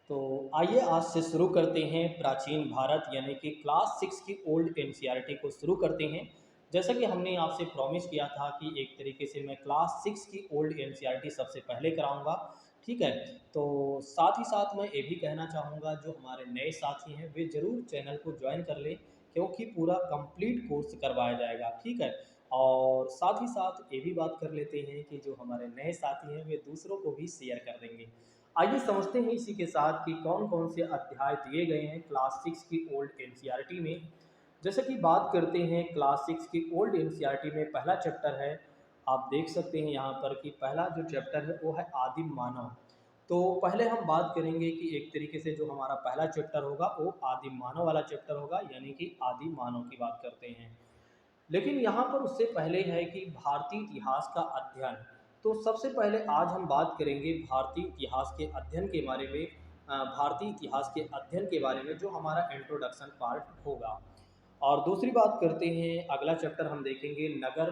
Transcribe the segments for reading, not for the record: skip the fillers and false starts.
तो आइए आज से शुरू करते हैं प्राचीन भारत यानी कि क्लास 6 की ओल्ड एनसीईआरटी को शुरू करते हैं। जैसा कि हमने आपसे प्रॉमिस किया था कि एक तरीके से मैं क्लास 6 की ओल्ड एनसीईआरटी सबसे पहले कराऊंगा। ठीक है। तो साथ ही साथ मैं ये भी कहना चाहूँगा जो हमारे नए साथी हैं वे ज़रूर चैनल को ज्वाइन कर लें, क्योंकि पूरा कंप्लीट कोर्स करवाया जाएगा। ठीक है। और साथ ही साथ ये भी बात कर लेते हैं कि जो हमारे नए साथी हैं वे दूसरों को भी शेयर कर देंगे। आइए समझते हैं इसी के साथ कि कौन कौन से अध्याय दिए गए हैं क्लास 6 की ओल्ड एनसीईआरटी में। जैसे कि बात करते हैं क्लास 6 की ओल्ड एनसीईआरटी में पहला चैप्टर है। आप देख सकते हैं यहाँ पर कि पहला जो चैप्टर है वो है आदिम मानव। तो पहले हम बात करेंगे कि एक तरीके से जो हमारा पहला चैप्टर होगा वो आदिम मानव वाला चैप्टर होगा, यानी कि आदिम मानव की बात करते हैं। लेकिन यहाँ पर उससे पहले है कि भारतीय इतिहास का अध्ययन। तो सबसे पहले आज हम बात करेंगे भारतीय इतिहास के अध्ययन के बारे में। भारतीय इतिहास के अध्ययन के बारे में जो हमारा इंट्रोडक्शन पार्ट होगा। और दूसरी बात करते हैं, अगला चैप्टर हम देखेंगे नगर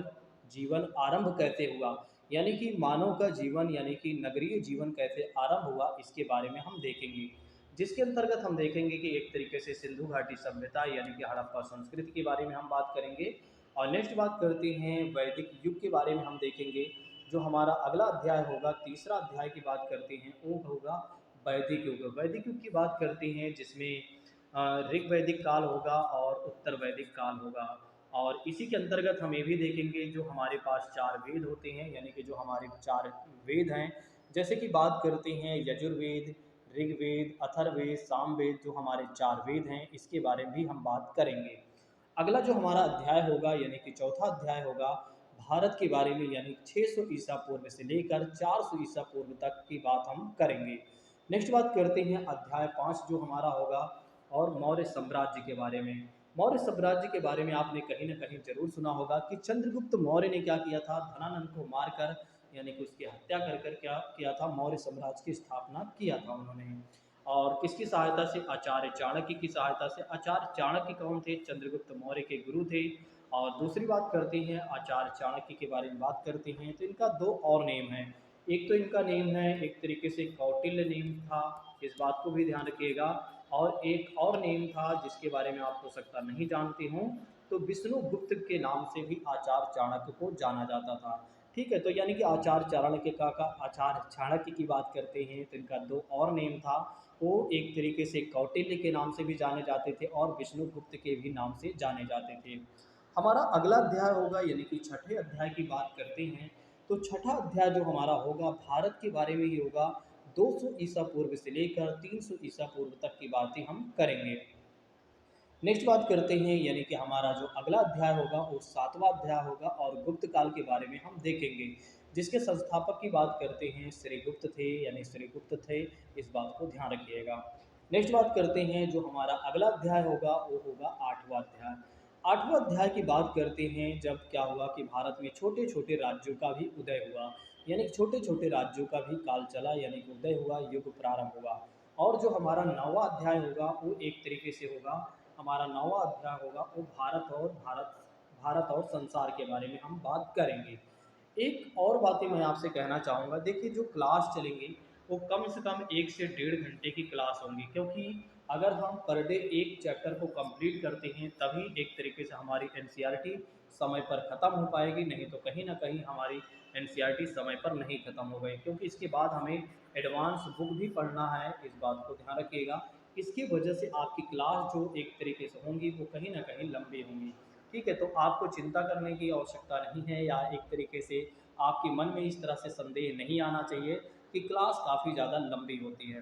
जीवन आरंभ कैसे हुआ, यानी कि मानव का जीवन यानी कि नगरीय जीवन कैसे आरंभ हुआ, इसके बारे में हम देखेंगे। जिसके अंतर्गत हम देखेंगे कि एक तरीके से सिंधु घाटी सभ्यता यानी कि हड़प्पा संस्कृति के बारे में हम बात करेंगे। और नेक्स्ट बात करते हैं वैदिक युग के बारे में हम देखेंगे। जो हमारा अगला अध्याय होगा, तीसरा अध्याय की बात करते हैं वो होगा वैदिक युग। वैदिक युग की बात करते हैं जिसमें ऋग वैदिक काल होगा और उत्तर वैदिक काल होगा। और इसी के अंतर्गत हम ये भी देखेंगे जो हमारे पास चार वेद होते हैं, यानी कि जो हमारे चार वेद हैं। जैसे कि बात करते हैं यजुर्वेद, ऋग्वेद, अथर्ववेद, सामवेद, जो हमारे चार वेद हैं, इसके बारे में भी हम बात करेंगे। अगला जो हमारा अध्याय होगा यानी कि चौथा अध्याय होगा भारत के बारे में, यानी 600 ईसा पूर्व से लेकर 400 ईसा पूर्व तक की बात हम करेंगे। नेक्स्ट बात करते हैं अध्याय 5 जो हमारा होगा और मौर्य साम्राज्य के बारे में। मौर्य साम्राज्य के बारे में आपने कहीं ना कहीं जरूर सुना होगा कि चंद्रगुप्त मौर्य ने क्या किया था, धनानंद को मारकर यानी कि उसकी हत्या कर कर क्या किया था, मौर्य साम्राज्य की स्थापना किया था उन्होंने। और किसकी सहायता से, आचार्य चाणक्य की सहायता से। आचार्य चाणक्य कौन थे, चंद्रगुप्त मौर्य के गुरु थे। और दूसरी बात करते हैं आचार्य चाणक्य के बारे में बात करते हैं तो इनका दो और नेम है। एक तो इनका नेम है एक तरीके से कौटिल्य नेम था, इस बात को भी ध्यान रखिएगा। और एक और नेम था जिसके बारे में आप हो सकता नहीं जानते हो, तो विष्णुगुप्त के नाम से भी आचार्य चाणक्य को जाना जाता था। ठीक है। तो यानी कि आचार्य चाणक्य का आचार्य चाणक्य की बात करते हैं तो इनका दो और नेम था। वो एक तरीके से कौटिल्य के नाम से भी जाने जाते थे और विष्णुगुप्त के भी नाम से जाने जाते थे। हमारा अगला अध्याय होगा यानी कि छठे अध्याय की बात करते हैं। तो छठा अध्याय जो हमारा होगा भारत के बारे में ही होगा। 200 ईसा पूर्व से लेकर 300 ईसा पूर्व तक की बातें हम करेंगे। नेक्स्ट बात करते हैं यानी कि हमारा जो अगला अध्याय होगा वो सातवां अध्याय होगा और गुप्त काल के बारे में हम देखेंगे। जिसके संस्थापक की बात करते हैं श्रीगुप्त थे, यानी श्रीगुप्त थे, इस बात को ध्यान रखिएगा। नेक्स्ट बात करते हैं जो हमारा अगला अध्याय होगा वो होगा आठवां अध्याय। आठवां अध्याय की बात करते हैं जब क्या हुआ कि भारत में छोटे छोटे राज्यों का भी उदय हुआ, यानी कि छोटे छोटे राज्यों का भी काल चला, यानी कि उदय हुआ, युग प्रारंभ हुआ। और जो हमारा नौवां अध्याय होगा वो एक तरीके से होगा, हमारा नौवां अध्याय होगा वो भारत और संसार के बारे में हम बात करेंगे। एक और बातें मैं आपसे कहना चाहूँगा, देखिए जो क्लास चलेंगी वो कम से कम 1 से 1.5 घंटे की क्लास होंगी, क्योंकि अगर हम पर डे एक चैप्टर को कंप्लीट करते हैं तभी एक तरीके से हमारी एनसीईआरटी समय पर ख़त्म हो पाएगी, नहीं तो कहीं ना कहीं हमारी एनसीईआरटी समय पर नहीं ख़त्म हो गई, क्योंकि इसके बाद हमें एडवांस बुक भी पढ़ना है, इस बात को ध्यान रखिएगा। इसकी वजह से आपकी क्लास जो एक तरीके से होंगी वो कहीं ना कहीं लंबी होंगी। ठीक है। तो आपको चिंता करने की आवश्यकता नहीं है, या एक तरीके से आपके मन में इस तरह से संदेह नहीं आना चाहिए कि क्लास काफ़ी ज़्यादा लंबी होती है।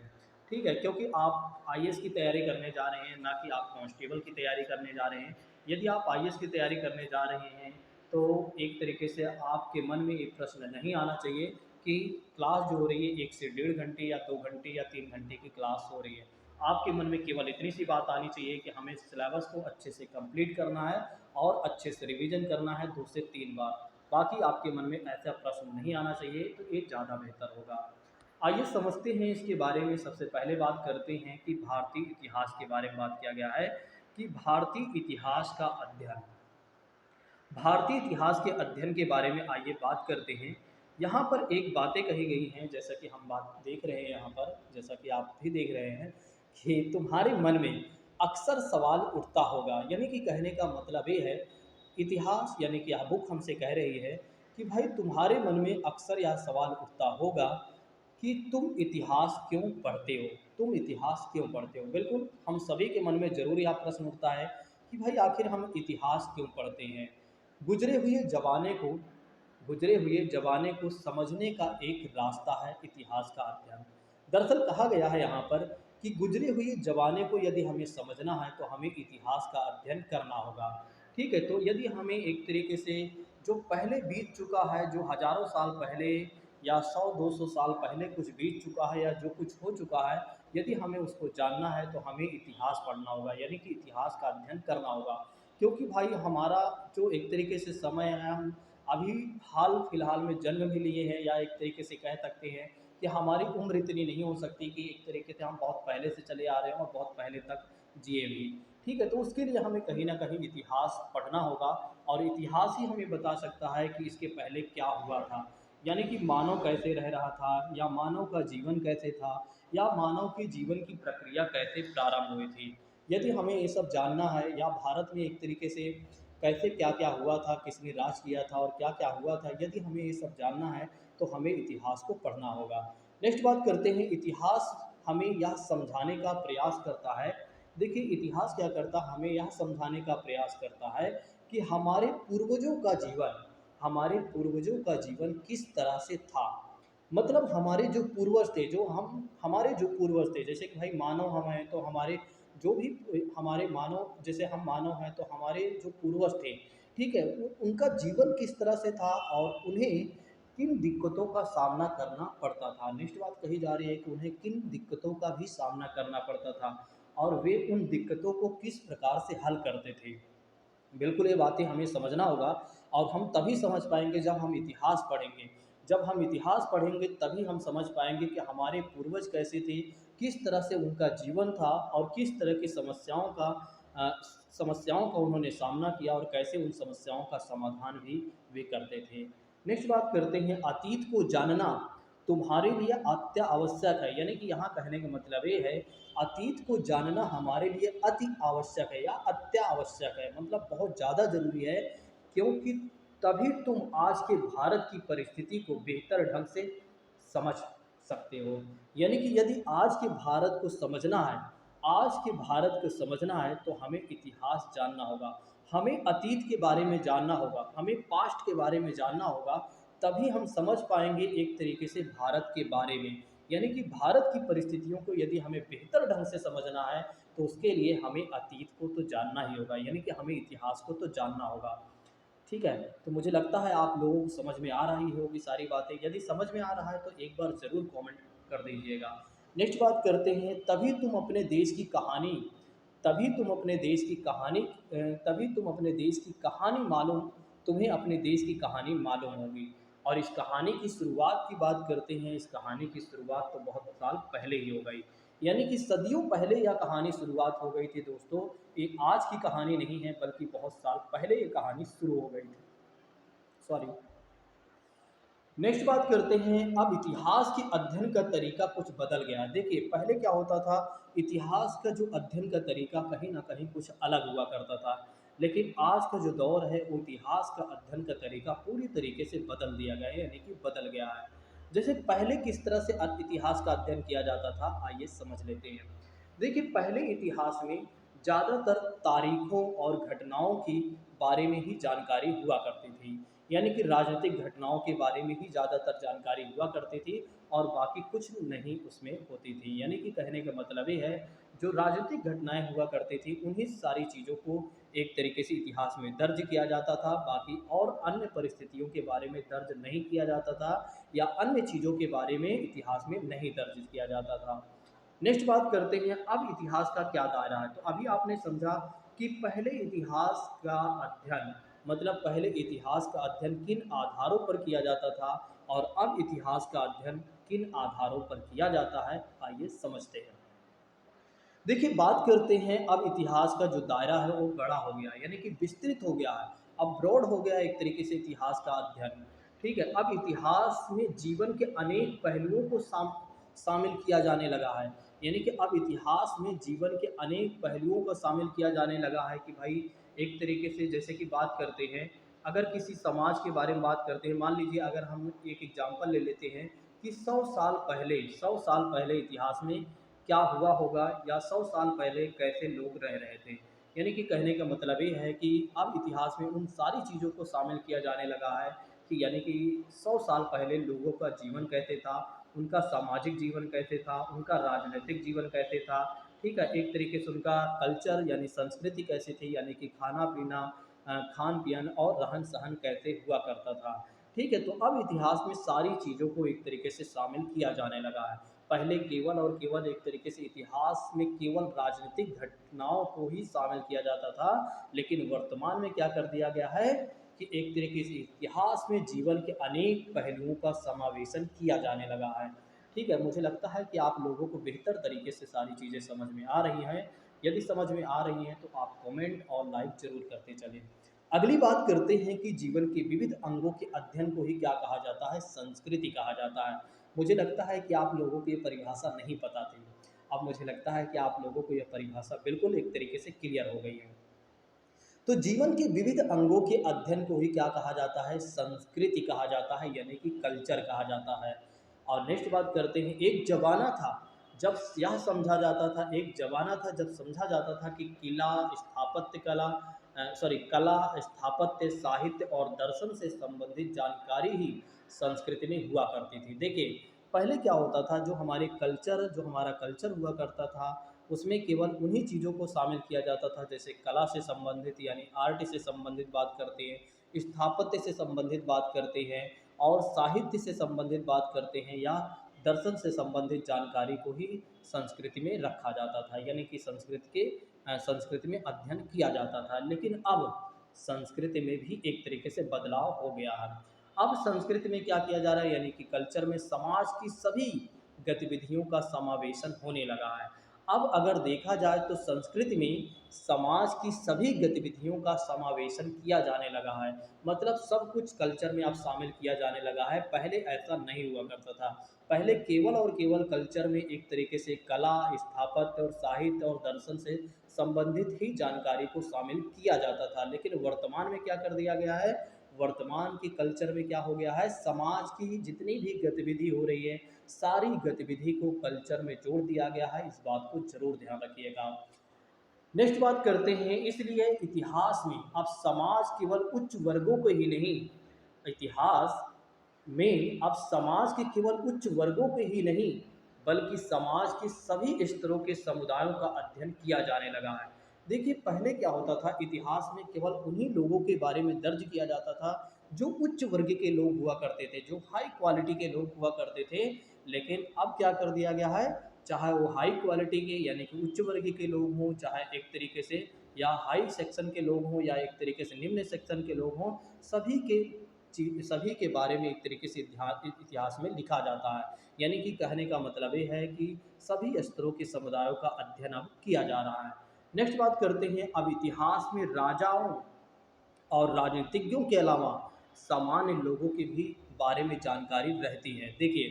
ठीक है। क्योंकि आप आईएएस की तैयारी करने जा रहे हैं, ना कि आप कांस्टेबल की तैयारी करने जा रहे हैं। यदि आप आईएएस की तैयारी करने जा रहे हैं तो एक तरीके से आपके मन में एक प्रश्न नहीं आना चाहिए कि क्लास जो हो रही है 1 से 1.5 घंटे या 2 घंटे या 3 घंटे की क्लास हो रही है। आपके मन में केवल इतनी सी बात आनी चाहिए कि हमें सिलेबस को अच्छे से कंप्लीट करना है और अच्छे से रिवीजन करना है 2 से 3 बार। बाकी आपके मन में ऐसा प्रश्न नहीं आना चाहिए, तो ये ज़्यादा बेहतर होगा। आइए समझते हैं इसके बारे में। सबसे पहले बात करते हैं कि भारतीय इतिहास के बारे में बात किया गया है कि भारतीय इतिहास का अध्ययन, भारतीय इतिहास के अध्ययन के बारे में आइए बात करते हैं। यहाँ पर एक बातें कही गई हैं, जैसा कि हम बात देख रहे हैं यहाँ पर, जैसा कि आप भी देख रहे हैं कि तुम्हारे मन में अक्सर सवाल उठता होगा, यानी कि कहने का मतलब ये है, इतिहास यानी कि यह बुक हमसे कह रही है कि भाई तुम्हारे मन में अक्सर यह सवाल उठता होगा कि तुम इतिहास क्यों पढ़ते हो, तुम इतिहास क्यों पढ़ते हो। बिल्कुल हम सभी के मन में ज़रूर यह प्रश्न उठता है कि भाई आखिर हम इतिहास क्यों पढ़ते हैं। गुजरे हुए ज़माने को गुजरे हुए ज़माने को समझने का एक रास्ता है इतिहास का अध्ययन। दरअसल कहा गया है यहाँ पर कि गुजरे हुए ज़माने को यदि हमें समझना है तो हमें इतिहास का अध्ययन करना होगा। ठीक है, तो यदि हमें एक तरीके से जो पहले बीत चुका है, जो हज़ारों साल पहले या 100-200 साल पहले कुछ बीत चुका है या जो कुछ हो चुका है, यदि हमें उसको जानना है तो हमें इतिहास पढ़ना होगा, यानी कि इतिहास का अध्ययन करना होगा। क्योंकि भाई हमारा जो एक तरीके से समय है, हम अभी हाल फिलहाल में जन्म भी लिए हैं, या एक तरीके से कह सकते हैं कि हमारी उम्र इतनी नहीं हो सकती कि एक तरीके से हम बहुत पहले से चले आ रहे हैं और बहुत पहले तक जिए भी। ठीक है, तो उसके लिए हमें कहीं ना कहीं इतिहास पढ़ना होगा, और इतिहास ही हमें बता सकता है कि इसके पहले क्या हुआ था, यानी कि मानव कैसे रह रहा था, या मानव का जीवन कैसे था, या मानव की जीवन की प्रक्रिया कैसे प्रारंभ हुई थी। यदि हमें ये सब जानना है, या भारत में एक तरीके से कैसे क्या क्या हुआ था, किसने राज किया था और क्या क्या हुआ था, यदि हमें ये सब जानना है तो हमें इतिहास को पढ़ना होगा। नेक्स्ट बात करते हैं, इतिहास हमें यह समझाने का प्रयास करता है। देखिए इतिहास क्या करता है, हमें यह समझाने का प्रयास करता है कि हमारे पूर्वजों का जीवन किस तरह से था। मतलब हमारे जो पूर्वज थे, जो हम हमारे जो पूर्वज थे, जैसे कि भाई मानव हम हैं तो हमारे जो भी हमारे मानव, जैसे हम मानव हैं तो हमारे जो पूर्वज थे, ठीक है, उनका जीवन किस तरह से था और उन्हें किन दिक्कतों का सामना करना पड़ता था। नेक्स्ट बात कही जा रही है कि उन्हें किन दिक्कतों का भी सामना करना पड़ता था, और वे उन दिक्कतों को किस प्रकार से हल करते थे। बिल्कुल ये बातें हमें समझना होगा, और हम तभी समझ पाएंगे जब हम इतिहास पढ़ेंगे। जब हम इतिहास पढ़ेंगे तभी हम समझ पाएंगे कि हमारे पूर्वज कैसे थे, किस तरह से उनका जीवन था, और किस तरह की समस्याओं का उन्होंने सामना किया, और कैसे उन समस्याओं का समाधान भी वे करते थे। नेक्स्ट बात करते हैं, अतीत को जानना तुम्हारे लिए अत्यावश्यक है, यानी कि यहाँ कहने का मतलब ये है, अतीत को जानना हमारे लिए अति आवश्यक है या अत्यावश्यक है, मतलब बहुत ज़्यादा ज़रूरी है। क्योंकि तभी तुम आज के भारत की परिस्थिति को बेहतर ढंग से समझ सकते हो। यानी कि यदि आज के भारत को समझना है तो हमें इतिहास जानना होगा, हमें अतीत के बारे में जानना होगा, हमें पास्ट के बारे में जानना होगा। तभी हम समझ पाएंगे एक तरीके से भारत के बारे में। यानी कि भारत की परिस्थितियों को यदि हमें बेहतर ढंग से समझना है तो उसके लिए हमें अतीत को तो जानना ही होगा, यानी कि हमें इतिहास को तो जानना होगा। ठीक है, तो मुझे लगता है आप लोगों को समझ में आ रही होगी सारी बातें। यदि समझ में आ रहा है तो एक बार ज़रूर कमेंट कर दीजिएगा। नेक्स्ट बात करते हैं, तभी तुम अपने देश की कहानी तभी तुम अपने देश की कहानी मालूम तुम्हें अपने देश की कहानी मालूम होगी। और इस कहानी की शुरुआत की बात करते हैं, इस कहानी की शुरुआत तो बहुत साल पहले ही हो गई, यानी कि सदियों पहले यह कहानी शुरुआत हो गई थी दोस्तों। ये आज की कहानी नहीं है, बल्कि बहुत साल पहले ये कहानी शुरू हो गई थी। सॉरी। नेक्स्ट बात करते हैं, अब इतिहास के अध्ययन का तरीका कुछ बदल गया है। देखिए पहले क्या होता था, इतिहास का जो अध्ययन का तरीका कहीं ना कहीं कुछ अलग हुआ करता था, लेकिन आज का जो दौर है वो इतिहास का अध्ययन का तरीका पूरी तरीके से बदल दिया गया है, यानी कि बदल गया है। जैसे पहले किस तरह से इतिहास का अध्ययन किया जाता था, आइए समझ लेते हैं। देखिए पहले इतिहास में ज़्यादातर तारीखों और घटनाओं की बारे में ही जानकारी हुआ करती थी, यानी कि राजनीतिक घटनाओं के बारे में ही ज़्यादातर जानकारी हुआ करती थी, और बाकी कुछ नहीं उसमें होती थी। यानी कि कहने का मतलब ये है, जो राजनीतिक घटनाएं हुआ करती थी उन्हीं सारी चीज़ों को एक तरीके से इतिहास में दर्ज किया जाता था, बाकी और अन्य परिस्थितियों के बारे में दर्ज नहीं किया जाता था, या अन्य चीज़ों के बारे में इतिहास में नहीं दर्ज किया जाता था। नेक्स्ट बात करते हैं, अब इतिहास का क्या दायरा है। तो अभी आपने समझा कि पहले इतिहास का अध्ययन, मतलब पहले इतिहास का अध्ययन किन आधारों पर किया जाता था, और अब इतिहास का अध्ययन किन आधारों पर किया जाता है, आइए समझते हैं। देखिए बात करते हैं, अब इतिहास का जो दायरा है वो बड़ा हो गया है, यानी कि विस्तृत हो गया है, अब ब्रॉड हो गया है एक तरीके से इतिहास का अध्ययन। ठीक है, अब इतिहास में जीवन के अनेक पहलुओं को शामिल किया जाने लगा है। यानी कि अब इतिहास में जीवन के अनेक पहलुओं को शामिल किया जाने लगा है कि भाई एक तरीके से जैसे कि बात करते हैं, अगर किसी समाज के बारे में बात करते हैं, मान लीजिए अगर हम एक एग्जांपल ले लेते हैं कि 100 साल पहले इतिहास में क्या हुआ होगा या 100 साल पहले कैसे लोग रह रहे थे। यानी कि कहने का मतलब ये है कि अब इतिहास में उन सारी चीज़ों को शामिल किया जाने लगा है कि यानी कि 100 साल पहले लोगों का जीवन कैसे था, उनका सामाजिक जीवन कैसे था, उनका राजनीतिक जीवन कैसे था, ठीक है, एक तरीके से उनका कल्चर यानी संस्कृति कैसी थी, यानी कि खाना पीना, खान पियन और रहन सहन कैसे हुआ करता था। ठीक है, तो अब इतिहास में सारी चीज़ों को एक तरीके से शामिल किया जाने लगा है। पहले केवल और केवल एक तरीके से इतिहास में केवल राजनीतिक घटनाओं को ही शामिल किया जाता था, लेकिन वर्तमान में क्या कर दिया गया है कि एक तरीके से इतिहास में जीवन के अनेक पहलुओं का समावेशन किया जाने लगा है। ठीक है, मुझे लगता है कि आप लोगों को बेहतर तरीके से सारी चीज़ें समझ में आ रही हैं। यदि समझ में आ रही हैं तो आप कमेंट और लाइक ज़रूर करते चलें। अगली बात करते हैं कि जीवन के विविध अंगों के अध्ययन को ही क्या कहा जाता है, संस्कृति कहा जाता है। मुझे लगता है कि आप लोगों को ये परिभाषा नहीं पता थी। अब मुझे लगता है कि आप लोगों को यह परिभाषा बिल्कुल एक तरीके से क्लियर हो गई है। तो जीवन के विविध अंगों के अध्ययन को ही क्या कहा जाता है, संस्कृति कहा जाता है, यानी कि कल्चर कहा जाता है। और नेक्स्ट बात करते हैं, एक जमाना था जब यह समझा जाता था, एक जमाना था जब समझा जाता था कि कला, स्थापत्य, साहित्य और दर्शन से संबंधित जानकारी ही संस्कृति में हुआ करती थी। देखिए, पहले क्या होता था, जो हमारा कल्चर हुआ करता था, उसमें केवल उन्हीं चीज़ों को शामिल किया जाता था, जैसे कला से संबंधित यानी आर्ट से संबंधित बात करते हैं, स्थापत्य से संबंधित बात करते हैं और साहित्य से संबंधित बात करते हैं या दर्शन से संबंधित जानकारी को ही संस्कृति में रखा जाता था, यानी कि संस्कृति में अध्ययन किया जाता था। लेकिन अब संस्कृति में भी एक तरीके से बदलाव हो गया है। अब संस्कृति में क्या किया जा रहा है, यानी कि कल्चर में समाज की सभी गतिविधियों का समावेशन होने लगा है। अब अगर देखा जाए तो संस्कृति में समाज की सभी गतिविधियों का समावेशन किया जाने लगा है, मतलब सब कुछ कल्चर में अब शामिल किया जाने लगा है। पहले ऐसा नहीं हुआ करता था। पहले केवल और केवल कल्चर में एक तरीके से कला, स्थापत्य और साहित्य और दर्शन से संबंधित ही जानकारी को शामिल किया जाता था, लेकिन वर्तमान में क्या कर दिया गया है, वर्तमान के कल्चर में क्या हो गया है, समाज की जितनी भी गतिविधि हो रही है, सारी गतिविधि को कल्चर में जोड़ दिया गया है। इस बात को जरूर ध्यान रखिएगा। नेक्स्ट बात करते हैं, इसलिए इतिहास में अब समाज केवल उच्च वर्गों को ही नहीं, इतिहास में अब समाज के केवल उच्च वर्गों के ही नहीं बल्कि समाज के सभी स्तरों के समुदायों का अध्ययन किया जाने लगा है। देखिए, पहले क्या होता था, इतिहास में केवल उन्हीं लोगों के बारे में दर्ज किया जाता था जो उच्च वर्ग के लोग हुआ करते थे, जो हाई क्वालिटी के लोग हुआ करते थे। लेकिन अब क्या कर दिया गया है, चाहे वो हाई क्वालिटी के यानी कि उच्च वर्ग के लोग हों, चाहे एक तरीके से या हाई सेक्शन के लोग हों या एक तरीके से निम्न सेक्शन के लोग हों, सभी के बारे में एक तरीके से इतिहास में लिखा जाता है। यानी कि कहने का मतलब ये है कि सभी स्तरों के समुदायों का अध्ययन अब किया जा रहा है। नेक्स्ट बात करते हैं, अब इतिहास में राजाओं और राजनीतिज्ञों के अलावा सामान्य लोगों के भी बारे में जानकारी रहती है। देखिए,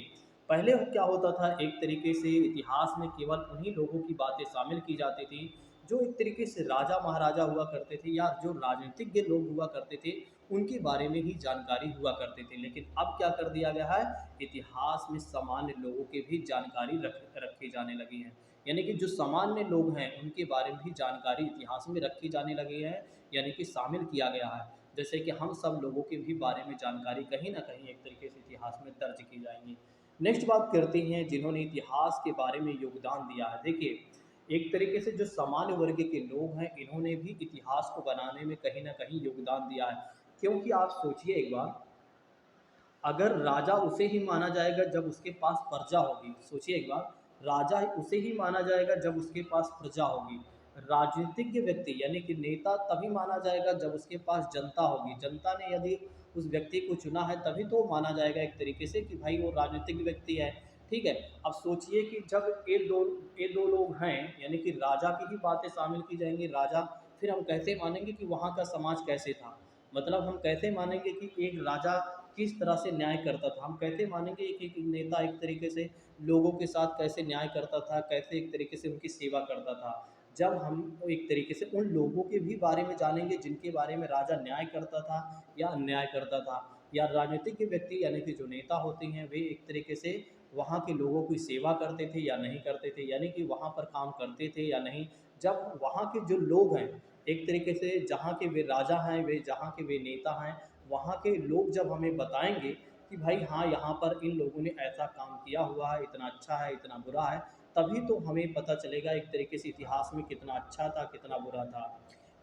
पहले क्या होता था, एक तरीके से इतिहास में केवल उन्हीं लोगों की बातें शामिल की जाती थी जो एक तरीके से राजा महाराजा हुआ करते थे या जो राजनीतिज्ञ लोग हुआ करते थे, उनके बारे में ही जानकारी हुआ करते थे। लेकिन अब क्या कर दिया गया है, इतिहास में सामान्य लोगों की भी जानकारी रखी जाने लगी है। यानी कि जो सामान्य लोग हैं उनके बारे में भी जानकारी इतिहास में रखी जाने लगी है, यानी कि शामिल किया गया है। जैसे कि हम सब लोगों के भी बारे में जानकारी कहीं ना कहीं एक तरीके से इतिहास में दर्ज की जाएंगी। नेक्स्ट बात करते हैं, जिन्होंने इतिहास के बारे में योगदान दिया है। देखिए, एक तरीके से जो सामान्य वर्ग के लोग हैं, इन्होंने भी इतिहास को बनाने में कहीं ना कहीं योगदान दिया है। क्योंकि आप सोचिए एक बार, अगर राजा उसे ही माना जाएगा जब उसके पास प्रजा होगी, सोचिए एक बार, राजा उसे ही माना जाएगा जब उसके पास प्रजा होगी। राजनीतिज्ञ व्यक्ति यानी कि नेता तभी माना जाएगा जब उसके पास जनता होगी। जनता ने यदि उस व्यक्ति को चुना है तभी तो माना जाएगा एक तरीके से कि भाई वो राजनीतिक व्यक्ति है। ठीक है, अब सोचिए कि जब ये दो लोग हैं, यानी कि राजा की ही बातें शामिल की जाएंगी, राजा, फिर हम कैसे मानेंगे कि वहाँ का समाज कैसे था, मतलब हम कैसे मानेंगे कि एक राजा किस तरह से न्याय करता था। हम कैसे मानेंगे एक एक नेता एक तरीके से लोगों के साथ कैसे न्याय करता था, कैसे एक तरीके से उनकी सेवा करता था। जब हम एक तरीके से उन लोगों के भी बारे में जानेंगे जिनके बारे में राजा न्याय करता था या अन्याय करता था, या राजनीतिक के व्यक्ति यानी कि जो नेता होते हैं वे एक तरीके से वहाँ के लोगों की सेवा करते थे या नहीं करते थे, यानी कि वहाँ पर काम करते थे या नहीं। जब वहाँ के जो लोग हैं एक तरीके से जहाँ के वे राजा हैं, वे जहाँ के वे नेता हैं, वहाँ के लोग जब हमें बताएंगे कि भाई हाँ यहाँ पर इन लोगों ने ऐसा काम किया हुआ है, इतना अच्छा है, इतना बुरा है, तभी तो हमें पता चलेगा एक तरीके से इतिहास में कितना अच्छा था, कितना बुरा था।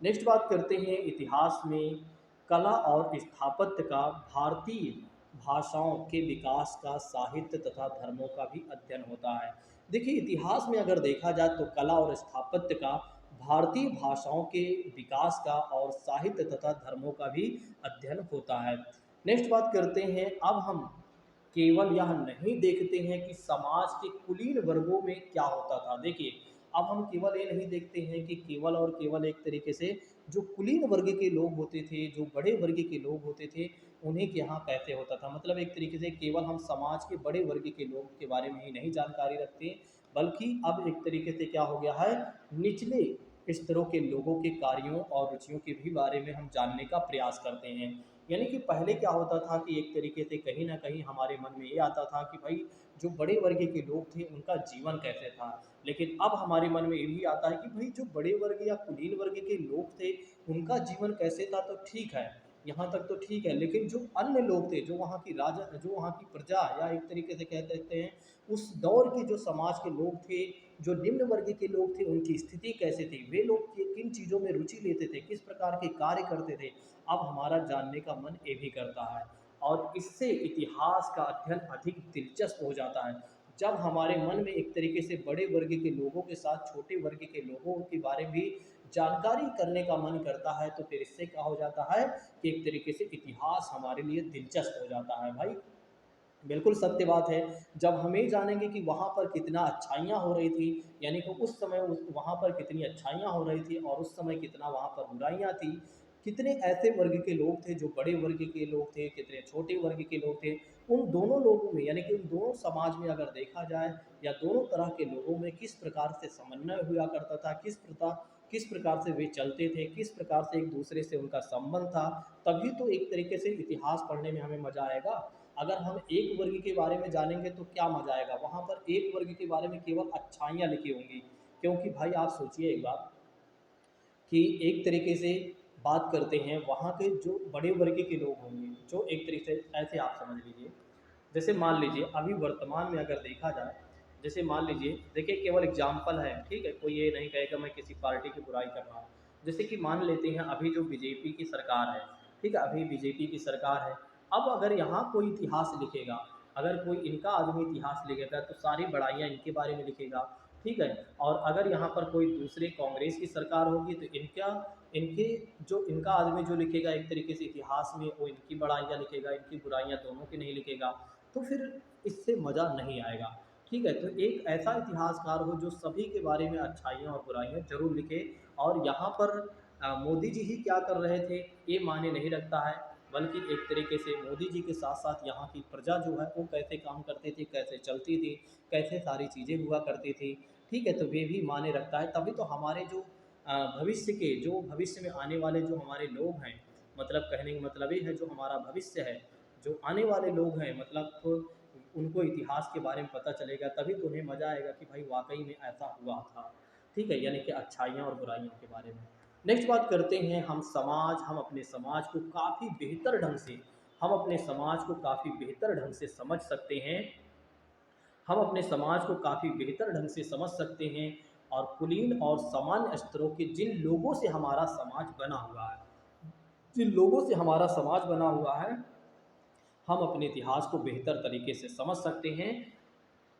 नेक्स्ट बात करते हैं इतिहास में कला और स्थापत्य का भारतीय भाषाओं के विकास का साहित्य तथा धर्मों का भी अध्ययन होता है। देखिए इतिहास में अगर देखा जाए तो कला और स्थापत्य का भारतीय भाषाओं के विकास का और साहित्य तथा धर्मों का भी अध्ययन होता है। नेक्स्ट बात करते हैं, अब हम केवल यह नहीं देखते हैं कि समाज के कुलीन वर्गों में क्या होता था। देखिए अब हम केवल ये नहीं देखते हैं कि केवल और केवल एक तरीके से जो कुलीन वर्ग के लोग होते थे, जो बड़े वर्ग के लोग होते थे, उन्हीं के यहाँ कैसे होता था। मतलब एक तरीके से केवल हम समाज के बड़े वर्ग के लोग के बारे में ही नहीं जानकारी रखते, बल्कि अब एक तरीके से क्या हो गया है, निचले स्तरों के लोगों के कार्यों और रुचियों के भी बारे में हम जानने का प्रयास करते हैं। यानी कि पहले क्या होता था कि एक तरीके से कहीं न कहीं हमारे मन में ये आता था कि भाई जो बड़े वर्ग के लोग थे उनका जीवन कैसे था। लेकिन अब हमारे मन में ये भी आता है कि भाई जो बड़े वर्ग या कुलीन वर्ग के लोग थे उनका जीवन कैसे था, तो ठीक है, यहाँ तक तो ठीक है। लेकिन जो अन्य लोग थे, जो वहाँ की राजा जो वहाँ की प्रजा या एक तरीके से कह सकते हैं उस दौर के जो समाज के लोग थे, जो निम्न वर्ग के लोग थे, उनकी स्थिति कैसे थी, वे लोग किन चीज़ों में रुचि लेते थे, किस प्रकार के कार्य करते थे, अब हमारा जानने का मन ये भी करता है। और इससे इतिहास का अध्ययन अधिक दिलचस्प हो जाता है। जब हमारे मन में एक तरीके से बड़े वर्ग के लोगों के साथ छोटे वर्ग के लोगों के बारे में भी जानकारी करने का मन करता है, तो फिर इससे क्या हो जाता है कि एक तरीके से इतिहास हमारे लिए दिलचस्प हो जाता है भाई। बिल्कुल सत्य बात है। जब हम ये जानेंगे कि वहाँ पर कितना अच्छाइयाँ हो रही थी, यानी कि उस समय उस वहाँ पर कितनी अच्छाइयाँ हो रही थी और उस समय कितना वहाँ पर बुराइयाँ थी, कितने ऐसे वर्ग के लोग थे जो बड़े वर्ग के लोग थे, कितने छोटे वर्ग के लोग थे। उन दोनों लोगों में यानी कि उन दोनों समाज में अगर देखा जाए या दोनों तरह के लोगों में किस प्रकार से समन्वय हुआ करता था, किस प्रकार से वे चलते थे, किस प्रकार से एक दूसरे से उनका संबंध था, तभी तो एक तरीके से इतिहास पढ़ने में हमें मज़ा आएगा। अगर हम एक वर्ग के बारे में जानेंगे तो क्या मज़ा आएगा, वहाँ पर एक वर्ग के बारे में केवल अच्छाइयाँ लिखी होंगी। क्योंकि भाई आप सोचिए एक बात कि एक तरीके से बात करते हैं वहाँ के जो बड़े वर्ग के लोग होंगे, जो एक तरीके से ऐसे आप समझ लीजिए, जैसे मान लीजिए अभी वर्तमान में अगर देखा जाए, जैसे मान लीजिए देखिए केवल एग्जाम्पल है, ठीक है, कोई ये नहीं कहेगा मैं किसी पार्टी की बुराई कर रहा हूँ। जैसे कि मान लेते हैं अभी जो बीजेपी की सरकार है, ठीक है, अभी बीजेपी की सरकार है। अब अगर यहाँ कोई इतिहास लिखेगा, अगर कोई इनका आदमी इतिहास लिखेगा तो सारी बड़ाइयाँ इनके बारे में लिखेगा, ठीक है। और अगर यहाँ पर कोई दूसरे कांग्रेस की सरकार होगी तो इनके जो इनका आदमी जो लिखेगा एक तरीके से इतिहास में वो इनकी बड़ाइयाँ लिखेगा, इनकी बुराइयाँ दोनों की नहीं लिखेगा, तो फिर इससे मज़ा नहीं आएगा। ठीक है, तो एक ऐसा इतिहासकार हो जो सभी के बारे में अच्छाइयाँ और बुराइयाँ ज़रूर लिखे। और यहाँ पर मोदी जी ही क्या कर रहे थे ये मायने नहीं रखता है, बल्कि एक तरीके से मोदी जी के साथ साथ यहाँ की प्रजा जो है वो कैसे काम करती थी, कैसे चलती थी, कैसे सारी चीज़ें हुआ करती थी, ठीक है, तो वे भी मायने रखता है। तभी तो हमारे जो जो भविष्य में आने वाले जो हमारे लोग हैं, मतलब कहने का मतलब ये है जो हमारा भविष्य है, जो आने वाले लोग हैं, मतलब तो उनको इतिहास के बारे में पता चलेगा, तभी तो उन्हें मज़ा आएगा कि भाई वाक़ई में ऐसा हुआ था। ठीक है, यानी कि अच्छाइयाँ और बुराइयों के बारे में। नेक्स्ट बात करते हैं हम अपने समाज को काफ़ी बेहतर ढंग से हम अपने समाज को काफ़ी बेहतर ढंग से समझ सकते हैं, हम अपने समाज को काफ़ी बेहतर ढंग से समझ सकते हैं। और कुलीन और सामान्य स्तरों के जिन लोगों से हमारा समाज बना हुआ है, जिन लोगों से हमारा समाज बना हुआ है, हम अपने इतिहास को बेहतर तरीके से समझ सकते हैं।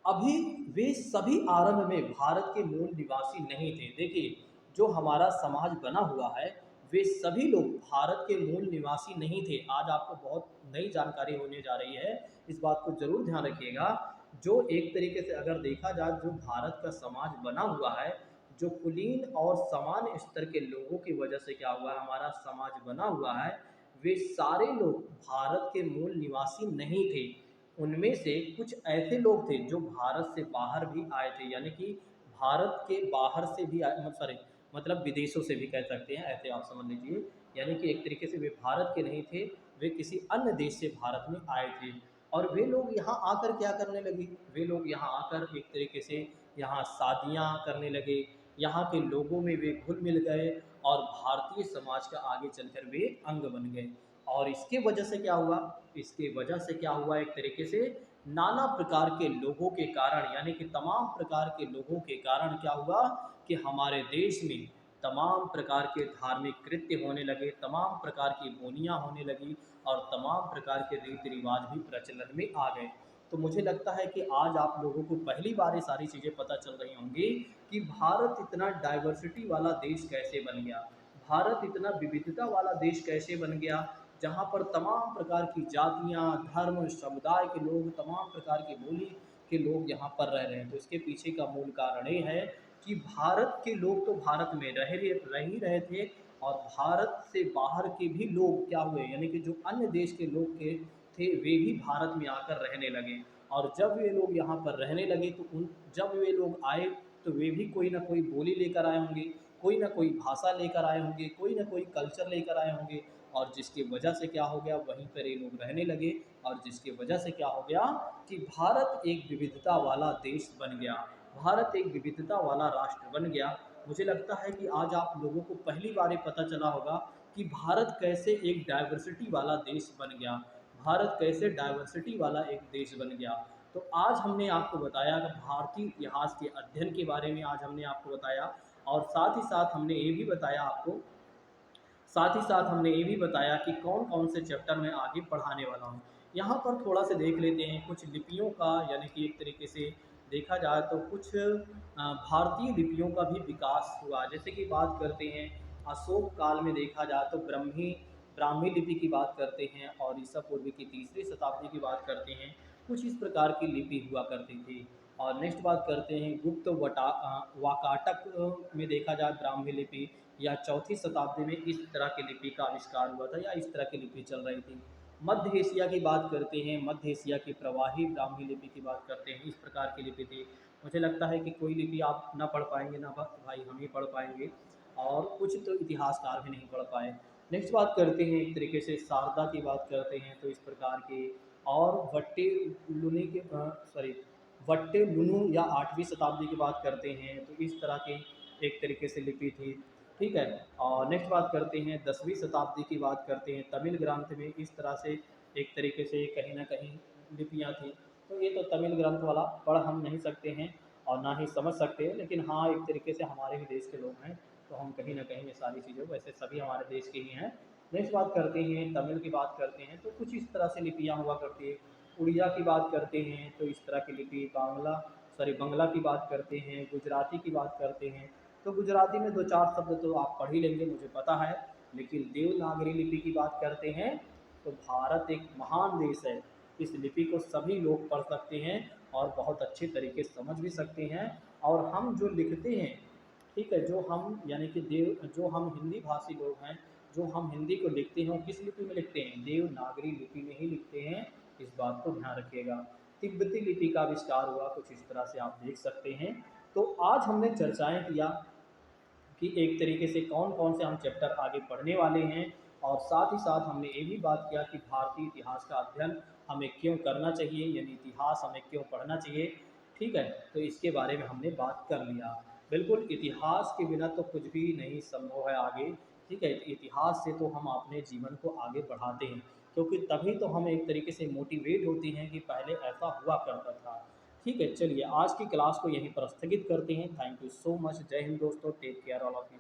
अभी वे सभी आरंभ में भारत के मूल निवासी नहीं थे। देखिए जो हमारा समाज बना हुआ है वे सभी लोग भारत के मूल निवासी नहीं थे। आज आपको बहुत नई जानकारी होने जा रही है, इस बात को जरूर ध्यान रखिएगा। जो एक तरीके से अगर देखा जाए जो भारत का समाज बना हुआ है, जो कुलीन और सामान्य स्तर के लोगों की वजह से क्या हुआ है हमारा समाज बना हुआ है, वे सारे लोग भारत के मूल निवासी नहीं थे। उनमें से कुछ ऐसे लोग थे जो भारत से बाहर भी आए थे, यानी कि भारत के बाहर से भी आए, सॉरी मतलब विदेशों से भी कह सकते हैं, ऐसे आप समझ लीजिए। यानी कि एक तरीके से वे भारत के नहीं थे, वे किसी अन्य देश से भारत में आए थे। और वे लोग यहाँ आकर क्या करने लगे, वे लोग यहाँ आकर एक तरीके से यहाँ शादियाँ करने लगे, यहाँ के लोगों में वे घुल मिल गए और भारतीय समाज का आगे चलकर वे अंग बन गए। और इसके वजह से क्या हुआ, इसके वजह से क्या हुआ, एक तरीके से नाना प्रकार के लोगों के कारण, यानी कि तमाम प्रकार के लोगों के कारण क्या हुआ कि हमारे देश में तमाम प्रकार के धार्मिक कृत्य होने लगे, तमाम प्रकार की बोलियां होने लगी और तमाम प्रकार के रीति रिवाज भी प्रचलन में आ गए। तो मुझे लगता है कि आज आप लोगों को पहली बार ये सारी चीज़ें पता चल रही होंगी कि भारत इतना डाइवर्सिटी वाला देश कैसे बन गया, भारत इतना विविधता वाला देश कैसे बन गया, जहाँ पर तमाम प्रकार की जातियाँ, धर्म, समुदाय के लोग, तमाम प्रकार की बोली के लोग यहाँ पर रह रहे हैं। तो इसके पीछे का मूल कारण ये है कि भारत के लोग तो भारत में रह ही रहे थे और भारत से बाहर के भी लोग क्या हुए, यानी कि जो अन्य देश के लोग थे वे भी भारत में आकर रहने लगे। और जब वे लोग यहाँ पर रहने लगे तो जब वे लोग आए तो वे भी कोई ना कोई बोली लेकर आए होंगे, कोई ना कोई भाषा लेकर आए होंगे, कोई ना कोई कल्चर लेकर आए होंगे। और जिसकी वजह से क्या हो गया, वहीं पर ये लोग रहने लगे और जिसकी वजह से क्या हो गया कि भारत एक विविधता वाला देश बन गया, भारत एक विविधता वाला राष्ट्र बन गया। मुझे लगता है कि आज आप लोगों को पहली बार ये पता चला होगा कि भारत कैसे एक डाइवर्सिटी वाला देश बन गया, भारत कैसे डाइवर्सिटी वाला एक देश बन गया। तो आज हमने आपको बताया कि भारतीय इतिहास के अध्ययन के बारे में आज हमने आपको बताया, और साथ ही साथ हमने ये भी बताया आपको, साथ ही साथ हमने ये भी बताया कि कौन कौन से चैप्टर में आगे पढ़ाने वाला हूँ। यहाँ पर थोड़ा सा देख लेते हैं कुछ लिपियों का, यानी कि एक तरीके से देखा जाए तो कुछ भारतीय लिपियों का भी विकास हुआ। जैसे कि बात करते हैं अशोक काल में, देखा जाए तो ब्राह्मी लिपि की बात करते हैं और ईसा पूर्व की 3री शताब्दी की बात करते हैं। कुछ इस प्रकार की लिपि हुआ करती थी। और नेक्स्ट बात करते हैं गुप्त वाकाटक में देखा जाए ब्राह्मी लिपि, या 4ठी शताब्दी में इस तरह की लिपि का आविष्कार हुआ था या इस तरह की लिपि चल रही थी। मध्य एशिया की बात करते हैं, मध्य एशिया की प्रवाही ब्राह्मी लिपि की बात करते हैं, इस प्रकार की लिपि थी। मुझे लगता है कि कोई लिपि आप ना पढ़ पाएंगे, ना भाई हम ही पढ़ पाएंगे, और कुछ तो इतिहासकार भी नहीं पढ़ पाए। नेक्स्ट बात करते हैं एक तरीके से शारदा की बात करते हैं, तो इस प्रकार की। और वट्टे लुनु या 8वीं शताब्दी की बात करते हैं, तो इस तरह की एक तरीके से लिपि थी। ठीक है। और नेक्स्ट बात करते हैं 10वीं शताब्दी की बात करते हैं, तमिल ग्रंथ में इस तरह से एक तरीके से कहीं ना कहीं लिपियाँ थी। तो ये तो तमिल ग्रंथ वाला पढ़ हम नहीं सकते हैं और ना ही समझ सकते हैं, लेकिन हाँ एक तरीके से हमारे ही देश के लोग हैं तो हम कहीं ना कहीं ये सारी चीज़ें, वैसे सभी हमारे देश के ही हैं। नेक्स्ट बात करते हैं तमिल की बात करते हैं, तो कुछ इस तरह से लिपियाँ हुआ करती है। उड़िया की बात करते हैं तो इस तरह की लिपि, बंगला की बात करते हैं, गुजराती की बात करते हैं। तो गुजराती में 2-4 शब्द तो आप पढ़ ही लेंगे, मुझे पता है। लेकिन देवनागरी लिपि की बात करते हैं तो भारत एक महान देश है, इस लिपि को सभी लोग पढ़ सकते हैं और बहुत अच्छे तरीके से समझ भी सकते हैं। और हम जो लिखते हैं, ठीक है, जो हम यानी कि जो हम हिंदी भाषी लोग हैं, जो हम हिंदी को लिखते हैं वो किस लिपि में लिखते हैं, देवनागरी लिपि में ही लिखते हैं। इस बात को ध्यान रखिएगा। तिब्बती लिपि का आविष्कार हुआ, कुछ इस तरह से आप देख सकते हैं। तो आज हमने चर्चाएं किया कि एक तरीके से कौन कौन से हम चैप्टर आगे पढ़ने वाले हैं, और साथ ही साथ हमने ये भी बात किया कि भारतीय इतिहास का अध्ययन हमें क्यों करना चाहिए, यानी इतिहास हमें क्यों पढ़ना चाहिए। ठीक है, तो इसके बारे में हमने बात कर लिया। बिल्कुल, इतिहास के बिना तो कुछ भी नहीं संभव है आगे। ठीक है, इतिहास से तो हम अपने जीवन को आगे बढ़ाते हैं, क्योंकि तभी तो हम एक तरीके से मोटिवेट होते हैं कि पहले ऐसा हुआ करता था। ठीक है, चलिए आज की क्लास को यहीं पर स्थगित करते हैं। Thank you so much. जय हिंद दोस्तों, take care all of you.